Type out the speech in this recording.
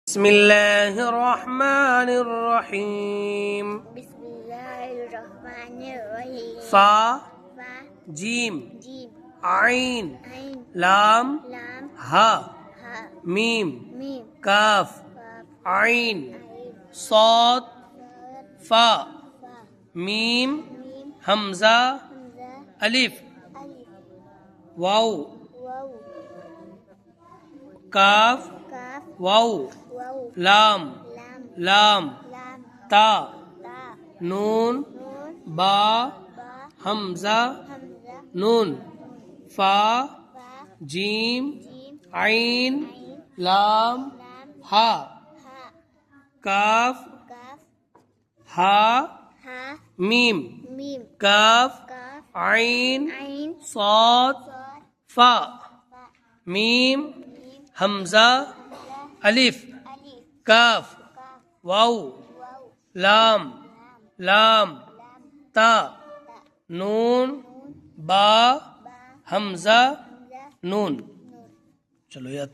بسم الله الرحمن الرحيم بسم الله الرحمن الرحيم فا فا جيم جيم عين عين لام لام ها ها ميم ميم كاف كاف عين عين صاد صاد فا فا ميم ميم همزة همزة ألف ألف واو واو كاف كاف واو واو لام لام لام لام تا تا نون نون با با همزة همزة نون فا فا جيم جيم عين عين لام لام ها ها كاف كاف ها ها ميم ميم كاف كاف عين عين صاد صاد فا فا ميم ميم همزة همزة ألف ألف كاف كاف واو واو لام لام لام لام تا تا نون نون با با همزة همزة نون نون چلو یاد